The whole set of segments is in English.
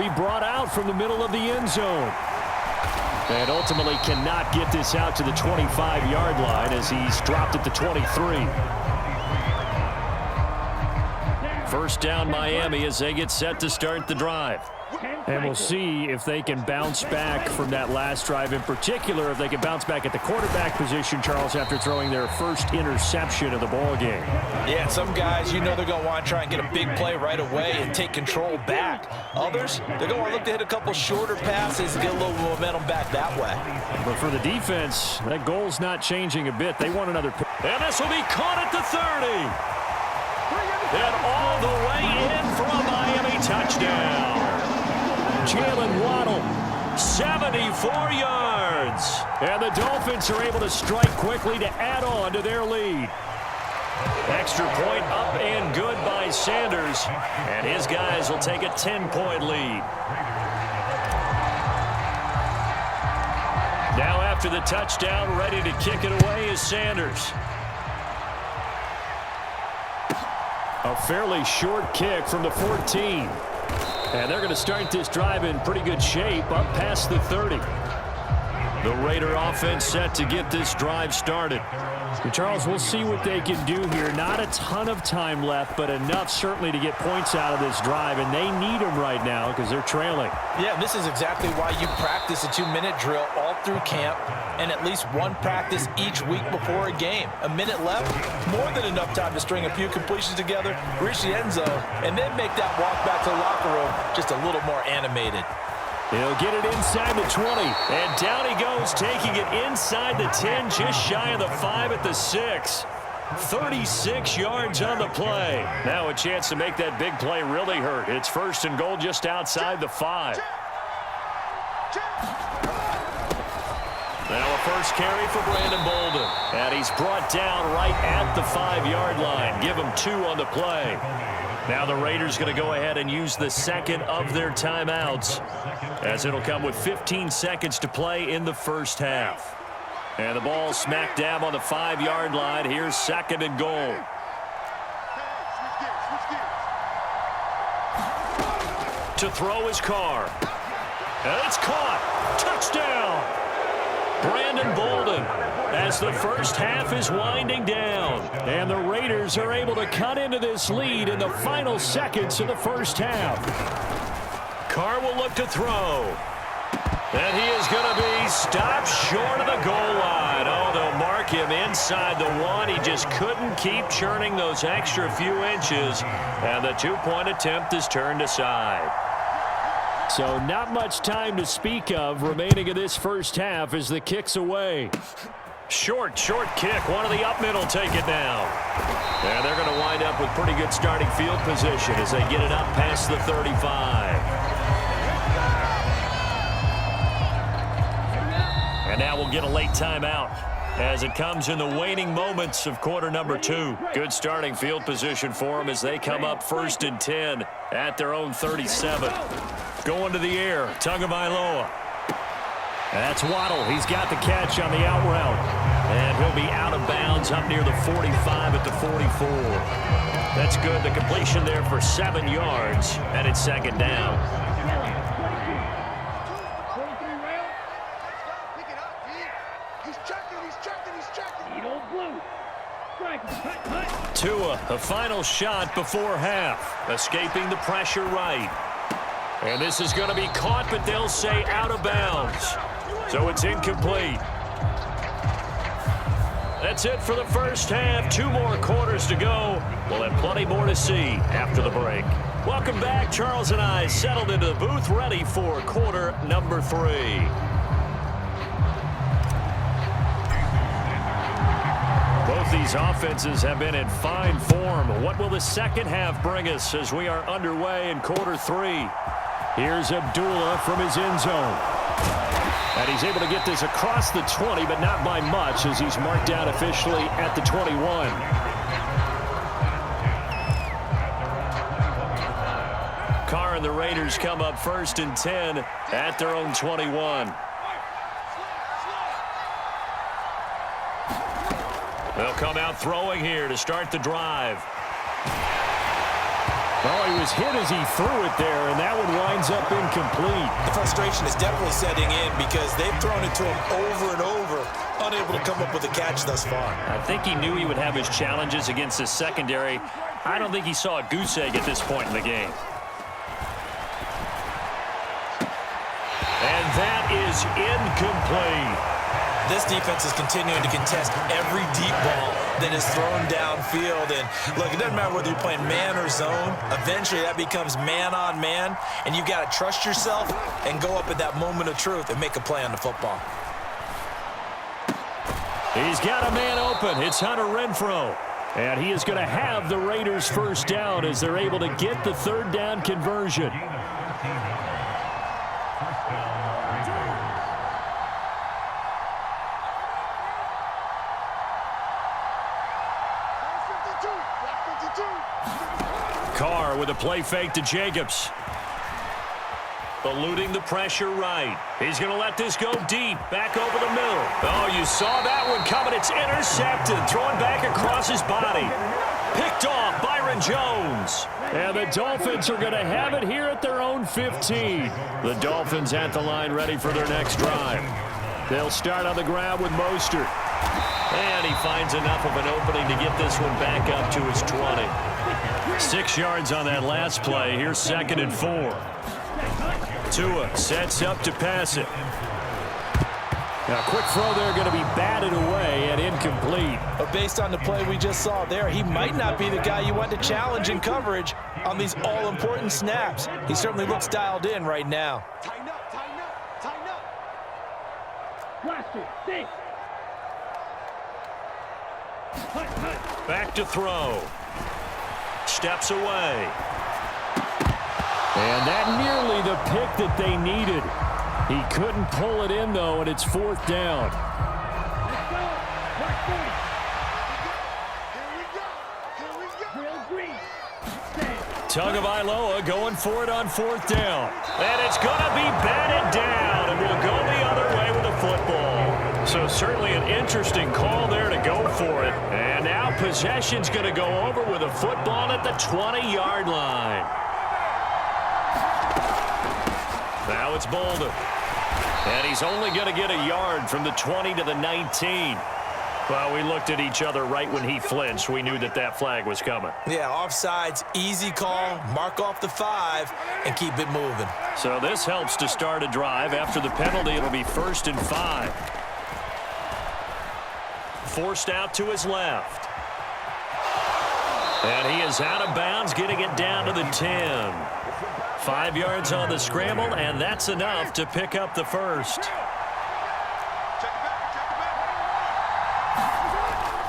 be brought out from the middle of the end zone. And ultimately cannot get this out to the 25-yard line as he's dropped at the 23. First down Miami as they get set to start the drive. And we'll see if they can bounce back from that last drive, in particular if they can bounce back at the quarterback position, Charles, after throwing their first interception of the ball game. Yeah, some guys, you know they're going to want to try and get a big play right away and take control back. Others, they're going to want to look to hit a couple shorter passes and get a little momentum back that way. But for the defense, that goal's not changing a bit. They want another pick. And this will be caught at the 30. And all the way in for a Miami touchdown. Jalen Waddle, 74 yards. And the Dolphins are able to strike quickly to add on to their lead. Extra point up and good by Sanders. And his guys will take a 10-point lead. Now after the touchdown, ready to kick it away is Sanders. A fairly short kick from the 14. And they're going to start this drive in pretty good shape up past the 30. The Raider offense set to get this drive started. And Charles, we'll see what they can do here. Not a ton of time left, but enough certainly to get points out of this drive. And they need them right now because they're trailing. Yeah, this is exactly why you practice a 2-minute drill all through camp and at least one practice each week before a game. A minute left, more than enough time to string a few completions together, reach the end zone, and then make that walk back to the locker room just a little more animated. He'll get it inside the 20, and down he goes, taking it inside the 10, just shy of the 5 at the 6. 36 yards on the play. Now a chance to make that big play really hurt. It's first and goal just outside the 5. Now a first carry for Brandon Bolden. And he's brought down right at the 5-yard line. Give him 2 on the play. Now the Raiders going to go ahead and use the second of their timeouts, as it'll come with 15 seconds to play in the first half. And the ball smack dab on the 5-yard line. Here's second and goal. To throw his Carr. And it's caught. Touchdown. Brandon Bolden, as the first half is winding down. And the Raiders are able to cut into this lead in the final seconds of the first half. Carr will look to throw. And he is going to be stopped short of the goal line. Oh, they'll mark him inside the 1. He just couldn't keep churning those extra few inches. And the 2-point attempt is turned aside. So not much time to speak of remaining in this first half as the kick's away. Short kick. One of the up middle take it down. And they're going to wind up with pretty good starting field position as they get it up past the 35. And now we'll get a late timeout as it comes in the waning moments of quarter number 2. Good starting field position for them as they come up first and 10 at their own 37. Going to the air, Tagovailoa. That's Waddle. He's got the catch on the out route. And he'll be out of bounds up near the 45 at the 44. That's good. The completion there for 7 yards, and it's second down. Tua, a final shot before half, escaping the pressure right. And this is going to be caught, but they'll say out of bounds. So it's incomplete. That's it for the first half. 2 more quarters to go. We'll have plenty more to see after the break. Welcome back. Charles and I settled into the booth, ready for quarter number 3. Both these offenses have been in fine form. What will the second half bring us as we are underway in quarter 3? Here's Abdullah from his end zone. And he's able to get this across the 20, but not by much as he's marked out officially at the 21. Carr and the Raiders come up first and 10 at their own 21. They'll come out throwing here to start the drive. Oh, he was hit as he threw it there, and that one winds up incomplete. The frustration is definitely setting in because they've thrown it to him over and over, unable to come up with a catch thus far. I think he knew he would have his challenges against his secondary. I don't think he saw a goose egg at this point in the game. And that is incomplete. This defense is continuing to contest every deep ball that is thrown downfield. And look, it doesn't matter whether you're playing man or zone. Eventually, that becomes man on man. And you got to trust yourself and go up at that moment of truth and make a play on the football. He's got a man open. It's Hunter Renfrow. And he is going to have the Raiders first down as they're able to get the third down conversion. Carr with a play fake to Jacobs. Eluding the pressure right. He's going to let this go deep. Back over the middle. Oh, you saw that one coming. It's intercepted. Thrown back across his body. Picked off Byron Jones. And the Dolphins are going to have it here at their own 15. The Dolphins at the line ready for their next drive. They'll start on the ground with Mostert. And he finds enough of an opening to get this one back up to his 20. 6 yards on that last play. Here's 2nd and 4. Tua sets up to pass it. Now, quick throw there, going to be batted away and incomplete. But based on the play we just saw there, he might not be the guy you want to challenge in coverage on these all-important snaps. He certainly looks dialed in right now. Tighten up, tighten up, tighten up. Blast it, stay. Back to throw. Steps away. And that nearly the pick that they needed. He couldn't pull it in, though, and it's 4th down. Let's go. Watch this. Here we go. Real green. Tagovailoa going for it on 4th down. And it's going to be batted down, and we'll go the other way with the football. So certainly an interesting call there to go for it. And now possession's going to go over with a football at the 20-yard line. Now it's Bolden. And he's only going to get a yard from the 20 to the 19. Well, we looked at each other right when he flinched. We knew that that flag was coming. Yeah, offsides, easy call, mark off the 5, and keep it moving. So this helps to start a drive. After the penalty, it'll be 1st and 5. Forced out to his left. And he is out of bounds, getting it down to the 10. 5 yards on the scramble, and that's enough to pick up the first.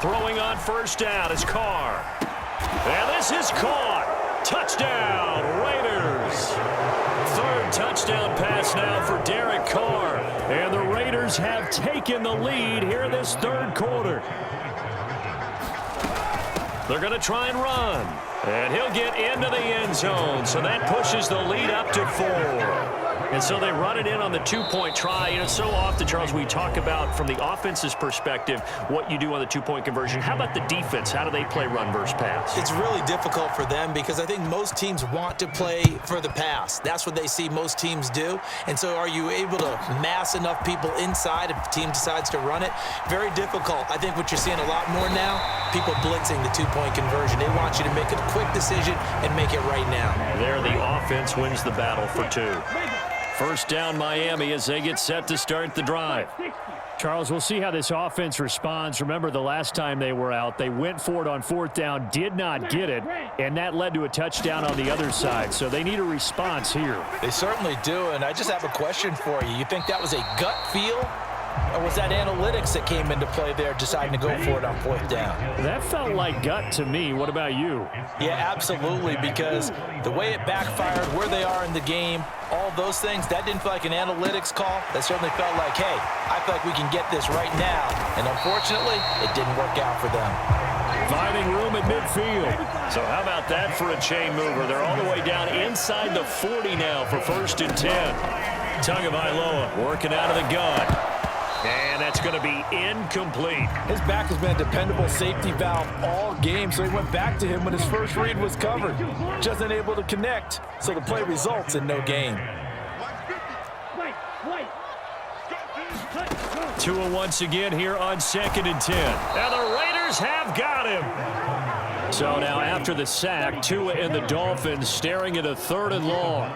Throwing on 1st down is Carr. And this is caught. Touchdown, Raiders. 3rd touchdown pass now for Derek Carr. And the Raiders have taken the lead here in this 3rd quarter. They're going to try and run. And he'll get into the end zone. So that pushes the lead up to 4. And so they run it in on the 2-point try. You know, so often, Charles, we talk about from the offense's perspective what you do on the 2-point conversion. How about the defense? How do they play run versus pass? It's really difficult for them because I think most teams want to play for the pass. That's what they see most teams do. And so are you able to mass enough people inside if the team decides to run it? Very difficult. I think what you're seeing a lot more now, people blitzing the 2-point conversion. They want you to make a quick decision and make it right now. There, the offense wins the battle for 2. 1st down Miami as they get set to start the drive. Charles, we'll see how this offense responds. Remember, the last time they were out, they went for it on 4th down, did not get it, and that led to a touchdown on the other side. So they need a response here. They certainly do, and I just have a question for you. You think that was a gut feel? Or was that analytics that came into play there deciding to go for it on 4th down? That felt like gut to me. What about you? Yeah, absolutely, because the way it backfired, where they are in the game, all those things, that didn't feel like an analytics call. That certainly felt like, hey, I feel like we can get this right now. And unfortunately, it didn't work out for them. Finding room at midfield. So how about that for a chain mover? They're all the way down inside the 40 now for 1st and 10. Tagovailoa working out of the gun. And that's going to be incomplete. His back has been a dependable safety valve all game, so he went back to him when his first read was covered. Just unable to connect, so the play results in no gain. 2 once again here on 2nd and 10. And the Raiders have got him. So now after the sack, Tua and the Dolphins staring at a 3rd and long.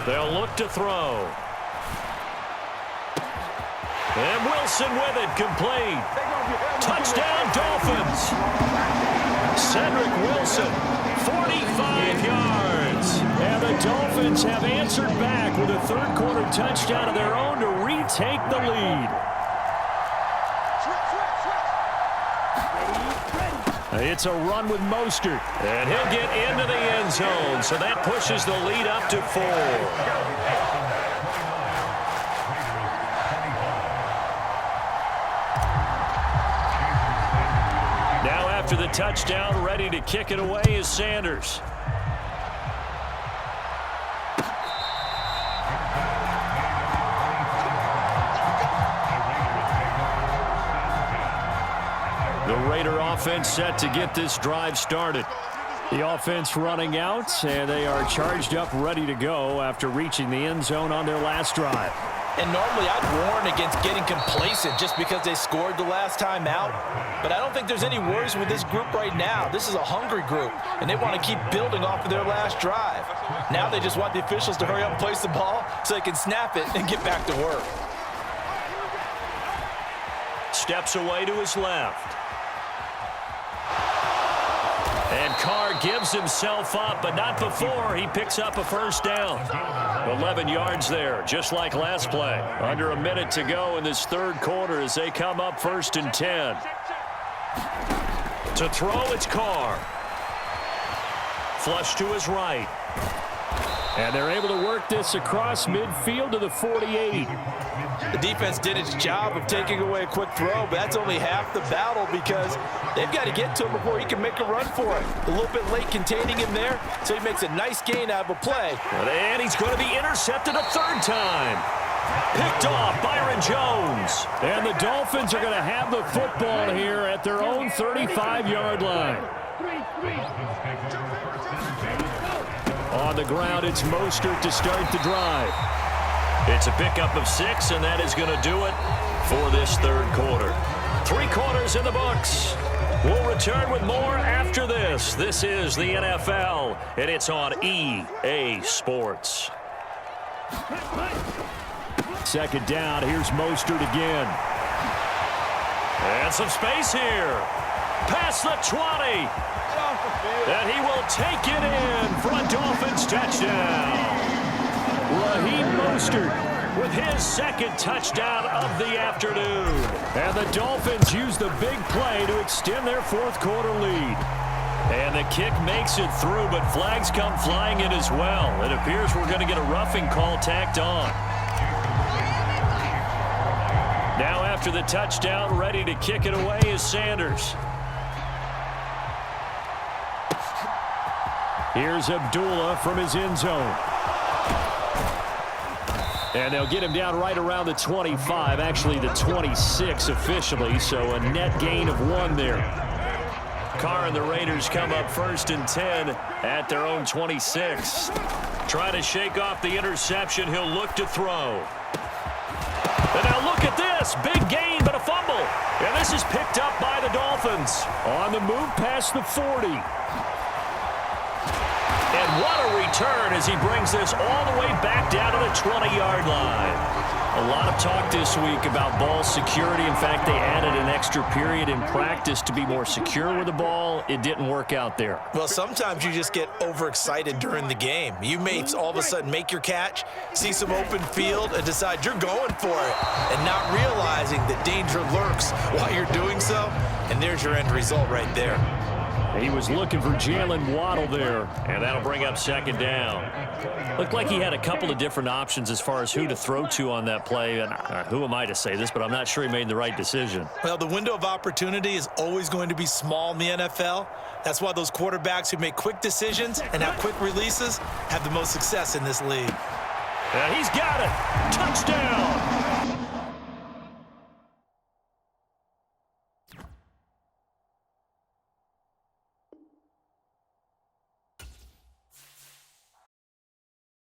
They'll look to throw. And Wilson with it, complete. Touchdown, Dolphins. Cedric Wilson, 45 yards. And the Dolphins have answered back with a 3rd quarter touchdown of their own to retake the lead. It's a run with Mostert, and he'll get into the end zone, so that pushes the lead up to 4. Now after the touchdown, ready to kick it away is Sanders. The Raider offense set to get this drive started. The offense running out, and they are charged up, ready to go after reaching the end zone on their last drive. And normally I'd warn against getting complacent just because they scored the last time out. But I don't think there's any worries with this group right now. This is a hungry group, and they want to keep building off of their last drive. Now they just want the officials to hurry up and place the ball so they can snap it and get back to work. Steps away to his left. And Carr gives himself up, but not before he picks up a 1st down. 11 yards there, just like last play. Under a minute to go in this 3rd quarter as they come up 1st and 10. To throw, it's Carr. Flush to his right. And they're able to work this across midfield to the 48. The defense did its job of taking away a quick throw, but that's only half the battle because they've got to get to him before he can make a run for it. A little bit late containing him there, so he makes a nice gain out of a play. And he's going to be intercepted a 3rd time. Picked off Byron Jones. And the Dolphins are going to have the football here at their own 35-yard line. On the ground, it's Mostert to start the drive. It's a pickup of 6, and that is going to do it for this 3rd quarter. 3 quarters in the books. We'll return with more after this. This is the NFL, and it's on EA Sports. 2nd down. Here's Mostert again. And some space here. Past the 20. And he will take it in for a Dolphins touchdown. Raheem Mostert with his 2nd touchdown of the afternoon. And the Dolphins use the big play to extend their 4th quarter lead. And the kick makes it through, but flags come flying in as well. It appears we're going to get a roughing call tacked on. Now after the touchdown, ready to kick it away is Sanders. Here's Abdullah from his end zone. And they'll get him down right around the 25, actually the 26 officially, so a net gain of 1 there. Carr and the Raiders come up 1st and 10 at their own 26. Trying to shake off the interception, he'll look to throw. And now look at this, big gain but a fumble. And this is picked up by the Dolphins on the move past the 40. And what a return as he brings this all the way back down to the 20-yard line. A lot of talk this week about ball security. In fact, they added an extra period in practice to be more secure with the ball. It didn't work out there. Well, sometimes you just get overexcited during the game. You may all of a sudden make your catch, see some open field, and decide you're going for it, and not realizing that danger lurks while you're doing so. And there's your end result right there. He was looking for Jalen Waddle there, and that'll bring up 2nd down. Looked like he had a couple of different options as far as who to throw to on that play. And who am I to say this, but I'm not sure he made the right decision. Well, the window of opportunity is always going to be small in the NFL. That's why those quarterbacks who make quick decisions and have quick releases have the most success in this league. And he's got it. Touchdown.